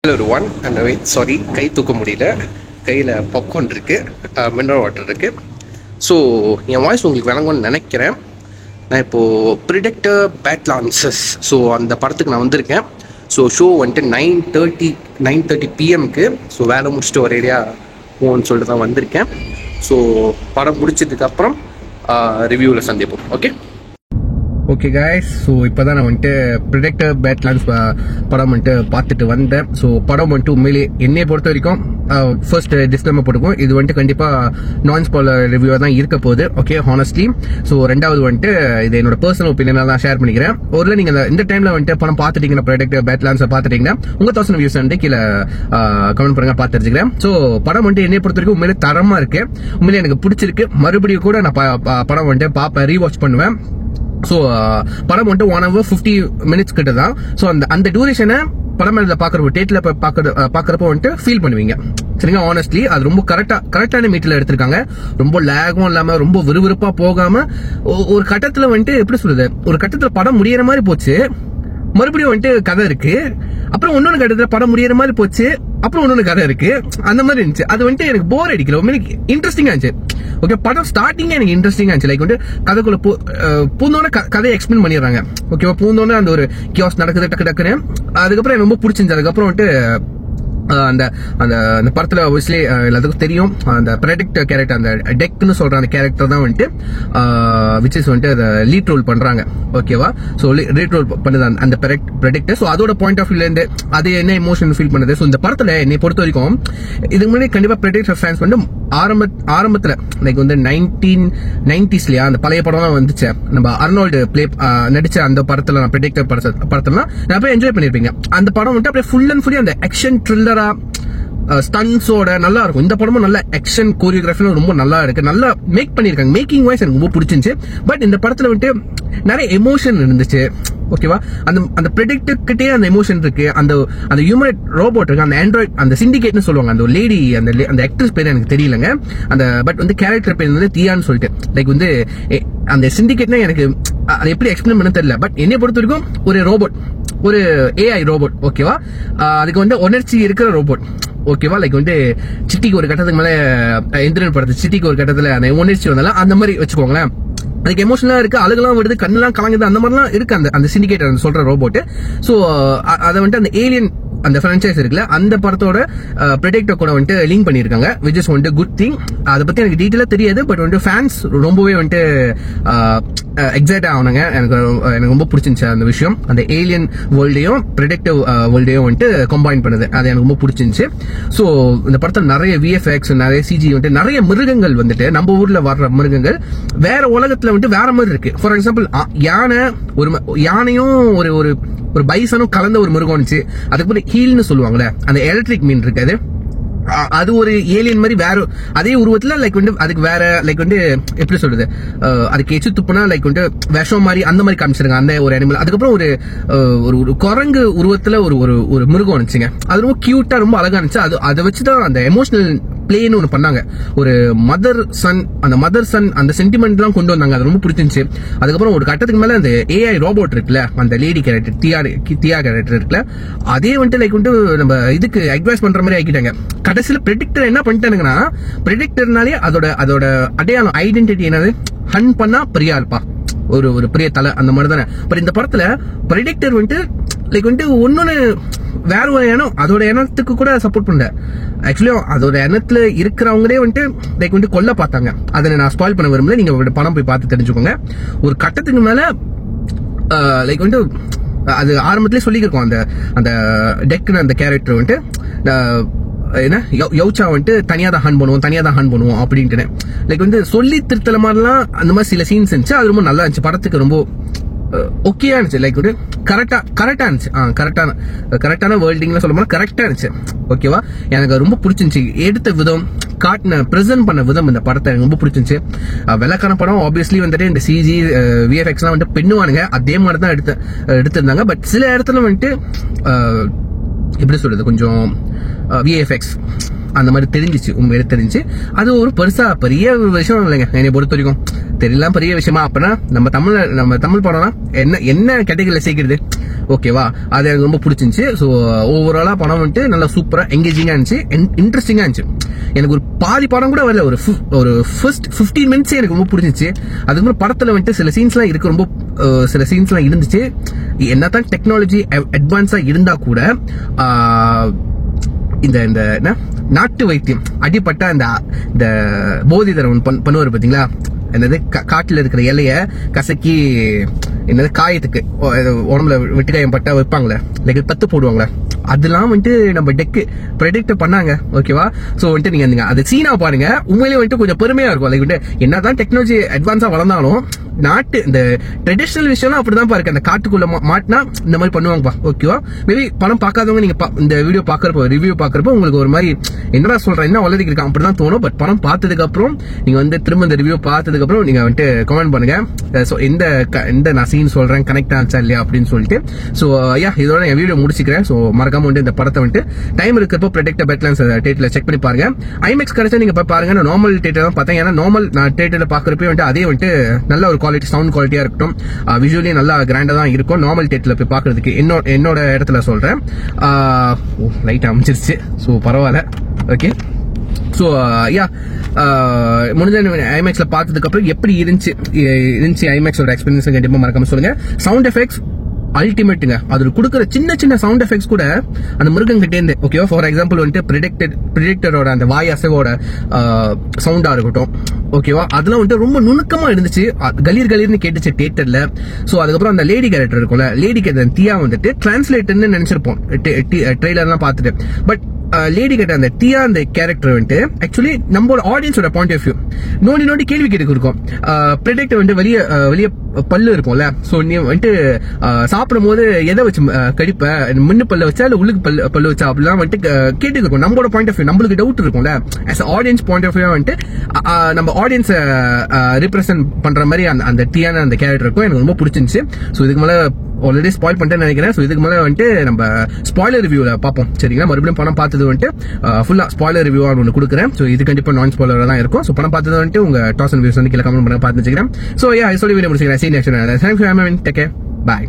Hello everyone, and wait, sorry, கை தூக்க முடியல. கையில் பாப்கார்ன் இருக்குது, மினரல் வாட்டர் இருக்குது. ஸோ என் வாய்ஸ் உங்களுக்கு விளங்கும்னு நினைக்கிறேன். நான் இப்போது ப்ரிடெக்டர் பேட்லான்சஸ் அந்த படத்துக்கு நான் வந்திருக்கேன். ஷோ வந்துட்டு 9:30 PM-க்கு. வேலை முடிச்சுட்டு ஒரு ஏரியா போகணுன்னு சொல்லிட்டு தான் வந்திருக்கேன். படம் முடிச்சதுக்கப்புறம் ரிவ்யூவில் சந்திப்போம். ஓகே கைஸ், இப்போ தான் நான் வந்துட்டு ப்ரிடெக்டர் பேட்லான்ஸ் படம் வந்துட்டு பார்த்துட்டு வந்தேன். படம் வந்துட்டு உண்மையிலே என்னையை பொறுத்த வரைக்கும் ஃபர்ஸ்ட் டிஸ்க்ளைமர் போட்டுக்கும், இது வந்துட்டு கண்டிப்பாக நான் ஸ்பாயிலர் ரிவ்யூவாக தான் இருக்க போகுது. Okay, honestly. ரெண்டாவது வந்துட்டு இது என்னோட பர்சனல் ஒப்பீனியனாக தான் ஷேர் பண்ணிக்கிறேன். ஒருவேளை நீங்கள் இந்த டைமில் வந்துட்டு படம் பார்த்துட்டீங்கன்னா, ப்ரிடெக்டர் பேட்லான்ஸை பார்த்துட்டீங்கன்னா உங்கள் 1000 வியூஸ் வந்து கீழே கமெண்ட் பண்ணுங்க, பார்த்து தெரிஞ்சுக்கிறேன். படம் வந்துட்டு என்னையை பொறுத்த வரைக்கும் உண்மையிலே தரமாக இருக்கு, உண்மையிலே எனக்கு பிடிச்சிருக்கு. மறுபடியும் கூட நான் படம் வந்துட்டு பார்ப்பேன், ரீவாட்ச் பண்ணுவேன். படம் வந்துட்டு 1 hour 50 minutes கிட்ட தான். அந்த டியூரேஷனை படம் பாக்குறப்போ டேட்ல பாக்குறப்போ வந்துட்டு ஃபீல் பண்ணுவீங்க. சரிங்களா? ஆனஸ்ட்லி அது ரொம்ப கரெக்டான மீட்டர்ல எடுத்திருக்காங்க. ரொம்ப லேகும் இல்லாம, ரொம்ப விறுவிறுப்பா போகாம, ஒரு கட்டத்துல வந்துட்டு எப்படி சொல்றது, ஒரு கட்டத்துல படம் முடியற மாதிரி போச்சு, மறுபடியும் வந்துட்டு கதை இருக்கு, அப்புறம் இன்னொன்னு கட்டத்துல படம் முடியற மாதிரி போச்சு, அப்புறம் இன்னொன்னு கதை இருக்கு, அந்த மாதிரி இருந்துச்சு. அது வந்துட்டு எனக்கு போர் அடிக்கல, எனக்கு இன்ட்ரெஸ்டிங்கா இருந்துச்சு. ஓகே, படம் ஸ்டார்டிங்கே எனக்கு இன்ட்ரெஸ்டிங்கா இருந்துச்சு. லைக் வந்துட்டு கதைக்குள்ள பூந்தோன்னு கதையை எக்ஸ்பிளைன் பண்ணிடுறாங்க. ஓகேவா? பூந்தோன்னு அந்த ஒரு கியாஸ் நடக்குது டக்கு டக்குன்னு. அதுக்கப்புறம் எனக்கு ரொம்ப பிடிச்சிருந்துச்சு. அதுக்கப்புறம் வந்துட்டு அந்த படத்துல obviously எல்லாத்துக்கும் தெரியும், அந்த ப்ரெடிக்டர் கேரக்டர், அந்த டெக்னு சொல்ற அந்த கேரக்டர் தான் வந்துட்டு which is வந்துட்டு அதை லீட் ரோல் பண்றாங்க. ஓகேவா? லீட் ரோல் பண்ணுது அந்த ப்ரெடிக்டர். அதோட பாயிண்ட் ஆஃப் வியூல இருந்து அது என்ன எமோஷன் ஃபீல் பண்ணுது. இந்த படத்துல என்னை பொறுத்த வரைக்கும் இதுக்கு முன்னாடி கண்டிப்பா ப்ரெடிக்டர் ஃபேன்ஸ் வந்து ஆரம்பத்துல லைக் வந்து 1990s அந்த பழைய படம் வந்துச்சு, நம்ம அர்னால்டு நடிச்ச அந்த படத்துல, ப்ரெடிக்டர் படத்துல நான் போய் என்ஜாய் பண்ணிருப்பீங்க. அந்த படம் வந்துட்டு அப்படியே ஃபுல் அண்ட் ஃபுல்லி அந்த ஆக்ஷன் த்ரில்லரா, ஸ்டன்ஸோட நல்லா இருக்கும். இந்த படமும் நல்ல ஆக்ஷன் கோரியோகிராஃபி ரொம்ப நல்லா இருக்கு, நல்லா மேக் பண்ணிருக்காங்க. மேக்கிங் வைஸ் எனக்கு ரொம்ப பிடிச்சிருந்துச்சு. பட் இந்த படத்துல வந்துட்டு நிறைய எமோஷன் இருந்துச்சு. ஓகேவா? அந்த ப்ரெடிக்டர் கிட்டே அந்த எமோஷன் இருக்கு, அந்த ஹியூமன் ரோபோட் இருக்கு, அந்த ஆண்ட்ராய்ட், அந்த சிண்டிகேட்னு சொல்லுவாங்க, அந்த லேடி, அந்த ஆக்ட்ரஸ் பேர் எனக்கு தெரியலங்க. பட் வந்து கேரக்டர் பேர் வந்து தியான்னு சொல்லிட்டு, லைக் வந்து அந்த சிண்டிகேட்னா எனக்கு அதை எப்படி எக்ஸ்பிளைன் பண்ண தெரியல. பட் என்னை பொறுத்த வரைக்கும் ஒரு ரோபோட், ஒரு ஏஐ ரோபோட். ஓகேவா? அதுக்கு வந்து உணர்ச்சி இருக்கிற ரோபோட். ஓகேவா? லைக் வந்து சிட்டிக்கு ஒரு கட்டத்துக்கு மேல எந்திரன் படத்து சிட்டிக்கு ஒரு கட்டத்துல அந்த உணர்ச்சி வந்தாலும் அந்த மாதிரி வச்சுக்கோங்களேன். அதுக்கு எமோஷனலா இருக்கு, அழுகெல்லாம் வருது, கண்ணெல்லாம் கலங்குது, அந்த மாதிரிலாம் இருக்கு அந்த சிண்டிகேட்டர் சொல்ற ரோபோட். அதை வந்துட்டு அந்த ஏலியன் அந்த பிரான்சைஸ் இருக்குல்ல, அந்த படத்தோட ப்ரெடிக்டர் கூட வந்துட்டு லிங்க் பண்ணிருக்காங்க, which is வந்துட்டு குட் திங். அதை பத்தி எனக்கு டீட்டெயிலா தெரியாது, பட் வந்துட்டு ஃபேன்ஸ் ரொம்பவே வந்துட்டு எக்ஸைட் ஆனாங்க. எனக்கு ரொம்ப பிடிச்சிருந்துச்சு அந்த விஷயம். அந்த ஏலியன் வேர்ல்டையும் ப்ரெடிக்டிவ் வேர்ல்டையும் வந்துட்டு கம்பைன் பண்ணுது, அது எனக்கு ரொம்ப பிடிச்சிருந்துச்சு. இந்த படத்தில் நிறைய விஎஃப்எக்ஸ், நிறைய சிஜி வந்துட்டு, நிறைய மிருகங்கள் வந்துட்டு நம்ம ஊர்ல வர்ற மிருகங்கள் வேற உலகத்துல வந்துட்டு வேற மாதிரி இருக்கு. ஃபார் எக்ஸாம்பிள் யானையும் ஒரு பைசனும் கலந்த ஒரு மிருகம் இருந்துச்சு. அதுக்கப்புறம் ஹீல்னு சொல்லுவாங்கல்ல, அந்த எலக்ட்ரிக் மீன் இருக்கு, அது ஒரு ஏலியன் மாதிரி வேற அதே உருவத்துல, லைக் வந்து அதுக்கு வேற லைக் வந்து எப்படி சொல்றது, அதுக்கு எச்சு துப்புனா லைக் வந்து விஷம் மாதிரி அந்த மாதிரி காமிச்சிருங்க அந்த ஒரு அனிமல். அதுக்கப்புறம் ஒரு குரங்கு உருவத்துல ஒரு மிருகம் இருந்துச்சுங்க, அது ரொம்ப கியூட்டா, ரொம்ப அழகா இருந்துச்சு. அதை வச்சுதான் அந்த எமோஷனல் பிளேன்னு ஒன்று பண்ணாங்க, ஒரு மதர் சன் அந்த சென்டிமெண்ட் எல்லாம் கொண்டு வந்தாங்க. அது ரொம்ப பிடிச்சிருந்துச்சு. அதுக்கப்புறம் ஒரு கட்டத்துக்கு மேல அந்த ஏஐ ரோபோட் இருக்குல்ல, அந்த லேடி கேரக்டர் தியா கேரக்டர் இருக்குல்ல, அதே வந்துட்டு லைக் வந்து நம்ம இதுக்கு அட்வைஸ் பண்ற மாதிரி ஆக்கிட்டாங்க. கடைசியில ப்ரெடிக்டர் என்ன பண்ணிட்டானுங்கன்னா, ப்ரெடிக்டர்னாலே அதோட அடையாளம், ஐடென்டிட்டி என்னது, ஹன் பண்ணா பெரிய ஆள்பா, ஒரு பெரிய தலை, அந்த மாதிரி தானே. பட் இந்த படத்துல ப்ரெடிக்டர் வந்துட்டு லைக் வந்துட்டு ஒன்னொன்னு வேற ஒரு எண்ணம், அதோட எண்ணத்துக்கு கூட சப்போர்ட் பண்ணல. ஆக்சுவலி அதோட எண்ணத்துல இருக்கிறவங்களே வந்துட்டு லைக் வந்துட்டு கொல்ல பார்த்தாங்க. அதை நான் ஸ்பாயில் பண்ண விரும்பல, நீங்க படம் போய் பார்த்து தெரிஞ்சுக்கோங்க. ஒரு கட்டத்துக்கு மேல லைக் வந்துட்டு அது ஆரம்பத்திலே சொல்லியிருக்கோம், அந்த டெக்னு அந்த கேரக்டர் வந்துட்டு என்ன யௌச்சா வந்துட்டு தனியா தான் ஹன் பண்ணுவோம் அப்படின்ட்டு லைக் வந்து சொல்லி திருத்தல மாதிரிலாம் அந்த மாதிரி சில சீன்ஸ் இருந்துச்சு. அது ரொம்ப நல்லா இருந்துச்சு, படத்துக்கு ரொம்ப ஓகேயா இருந்துச்சு. லைக் வந்து கரெக்டா இருந்துச்சு, கரெக்டான வேர்ல்டிங்ல சொல்ல போனா கரெக்டா இருந்துச்சு. ஓகேவா? எனக்கு ரொம்ப பிடிச்சிருந்துச்சு எடுத்த விதம், பிரசன்ட் பண்ண விதம். இந்த படத்தை எனக்கு ரொம்ப பிடிச்சிருந்துச்சு. வெள்ளக்கான படம் ஆப்வியஸ்லி வந்துட்டு இந்த சிஜி விஎஃப்எக்ஸ் எல்லாம் வந்துட்டு பெண்ணுவானுங்க, அதே மாதிரி தான் எடுத்திருந்தாங்க. பட் சில இடத்துல வந்துட்டு எப்படி சொல்றது, கொஞ்சம் விஎஃப்எக்ஸ் அந்த மாதிரி தெரிஞ்சிச்சு, உண்மையிலே தெரிஞ்சு. அது ஒரு பெரிய விஷயம் இல்லைங்க என்னை பொறுத்த வரைக்கும். தெரியலாம் பெரிய விஷயமா அப்படின்னா நம்ம தமிழ் படம்னா என்ன கேட்டகரியில சேர்க்கிறது, ஓகேவா? அது எனக்கு ரொம்ப பிடிச்சிருந்துச்சு. ஸோ ஓவராலா படம் வந்துட்டு நல்லா சூப்பரா எங்கேஜிங்கா இருந்துச்சு, இன்ட்ரெஸ்டிங்கா இருந்துச்சு. எனக்கு ஒரு பாதி படம் கூட வரல, ஒரு ஃபர்ஸ்ட் 15 மினிட்ஸ் எனக்கு ரொம்ப பிடிச்சிச்சு. அதுக்கப்புறம் படத்துல வந்துட்டு சில சீன்ஸ்லாம் இருக்கு, ரொம்ப சில சீன்ஸ்லாம் இருந்துச்சு. என்னதான் டெக்னாலஜி அட்வான்ஸா இருந்தா கூட இந்த நாட்டு வைத்தியம் அடிப்பட்ட இந்த போதி தரம் பண்ணுவார் பாத்தீங்களா, என்னது காட்டுல இருக்கிற இலைய கசக்கி என்னது காயத்துக்கு உடம்புல வெட்டுக்காயம் பட்டா வைப்பாங்களே, லைக் பத்து போடுவாங்களே, அதெல்லாம் வந்துட்டு நம்ம ப்ரெடிக்ட் பண்ணாங்க, ஓகேவா? சோ வந்துட்டு நீங்க அது சீனா பாருங்க, உண்மையிலேயே வந்துட்டு கொஞ்சம் பெருமையா இருக்கும். லைக் வந்துட்டு என்னதான் டெக்னாலஜி அட்வான்ஸா வளர்ந்தாலும் நாட்டு இந்த ட்ரெடிஷனல் விஷயம்லாம் அப்படிதான் பாருக்கு. அந்த காட்டுக்குள்ள மாட்டினா இந்த மாதிரி பண்ணுவாங்கப்பா, ஓகேவா? மேபி படம் பார்க்காதவங்க நீங்க இந்த வீடியோ பாக்குறப்போ, ரிவ்யூ பாக்குறப்போ உங்களுக்கு ஒரு மாதிரி என்னடா சொல்றேன், என்ன வளர்த்திக்கு இருக்கான் அப்படிதான் தோணும். பட் படம் பார்த்ததுக்கு அப்புறம் நீங்க வந்து திரும்ப இந்த ரிவ்யூ பார்த்ததுக்கு அப்புறம் நீங்க வந்துட்டு கமெண்ட் பண்ணுங்க, இந்த நான் சீன் சொல்றேன் கனெக்ட் ஆச்சா இல்லையா அப்படின்னு சொல்லிட்டு. சோ இதோட என் வீடியோ முடிச்சுக்கிறேன். சோ மறக்காம வந்து இந்த படத்தை வந்துட்டு டைம் இருக்கிறப்போ ப்ரெடிக்டர் பேட்லாண்ட்ஸ் தியேட்டர்ல செக் பண்ணி பாருங்க. ஐமேக்ஸ் கிடைச்சா நீங்க பாருங்க. நான் நார்மல் தியேட்டர் தான் பார்த்தேன், ஏன்னா நார்மல் நான் தியேட்டர்ல பாக்குறப்ப வந்துட்டு அதே வந்துட்டு நல்ல ஒரு குவாலிட்டி, சவுண்ட் குவாலிட்டியா இருக்கட்டும், விஜுவலி நல்லா கிராண்டா தான் இருக்கும். நார்மல் தியேட்டர்ல போய் பாக்குறதுக்கு என்னோட இடத்துல சொல்றேன். லைட் அமைச்சிருச்சு, சோ பரவாயில்ல, ஓகே. ஸோ முடிஞ்ச ஐமேக்ஸ்ல பார்த்ததுக்கு அப்புறம் எப்படி இருந்துச்சு ஐமேக்ஸோட எக்ஸ்பீரியன்ஸ் கண்டிப்பா மறக்காம சொல்லுங்க. சவுண்ட் எஃபெக்ட்ஸ் அல்டிமேட்டுங்க. அது கொடுக்குற சின்ன சவுண்ட் எஃபெக்ட்ஸ் கூட அந்த மிருகம் கிட்டே இருந்து, ஓகேவா? ஃபார் எக்ஸாம்பிள் வந்துட்டு ப்ரிடிக்டரோட அந்த வாய் அசைவோட சவுண்டா இருக்கட்டும், ஓகேவா? அதெல்லாம் வந்துட்டு ரொம்ப நுணுக்கமா இருந்துச்சு, கலீர்னு கேட்டுச்சு தியேட்டர்ல. சோ அதுக்கப்புறம் அந்த லேடி கேரக்டர் இருக்கும்ல, லேடி கேரக்டர் தியா வந்துட்டு டிரான்ஸ்லேட்டர்னு நினைச்சிருப்போம் ட்ரெய்லர்லாம் பார்த்துட்டு. பட் லேடி கேட்ட அந்த தியா அந்த கேரக்டர் வந்துட்டு ஆக்சுவலி நம்மளோட ஆடியன்ஸோட பாயிண்ட் ஆஃப் வியூ நோண்டி கேள்வி கேட்டு இருக்கும். ப்ரெடிக்டர் வந்துட்டு வெளிய பல்லு இருக்கும்ல, சோ நீ வந்துட்டு சாப்பிடும் போது எதை வச்சு கடிப்ப, முன்னு பல்ல வச்சா இல்ல உள்ளுக்கு பல்லு வச்சா அப்படிலாம் வந்துட்டு கேட்டு இருக்கும். நம்மளோட பாயிண்ட் ஆஃப் வியூ நம்மளுக்கு டவுட் இருக்கும்ல, as audience point of view வந்துட்டு நம்ம ஆடியன்ஸ் ரிப்ரசென்ட் பண்ற மாதிரி அந்த தியான அந்த கேரக்டர் இருக்கும். எனக்கு ரொம்ப பிடிச்சிருந்துச்சு. சோ இதுக்கு மேல ஆல்ரெடி ஸ்பாயில் பண்ணிட்டேன்னு நினைக்கிறேன். ஸோ இதுக்கு மேலே வந்துட்டு நம்ம ஸ்பாயிலர் ரிவ்யூவில் பார்ப்போம், சரிங்களா? மறுபடியும் படம் பார்த்தது வந்துட்டு ஃபுல்லாக ஸ்பாயிலர் ரிவ்யூவாக ஒன்று கொடுக்குறேன். ஸோ இது கண்டிப்பாக நான் ஸ்பாயிலராக தான் இருக்கும். ஸோ படம் பார்த்தது வந்துட்டு உங்கள் டாஸ் அண்ட் வியூஸ் வந்து கீழே கமெண்ட் பண்ண பார்த்து வச்சுக்கிறேன். ஸோ சொல்லி வீடியோ முடிச்சுக்கிறேன். சீன் ஆக்சுவலாக thanks for take care, bye.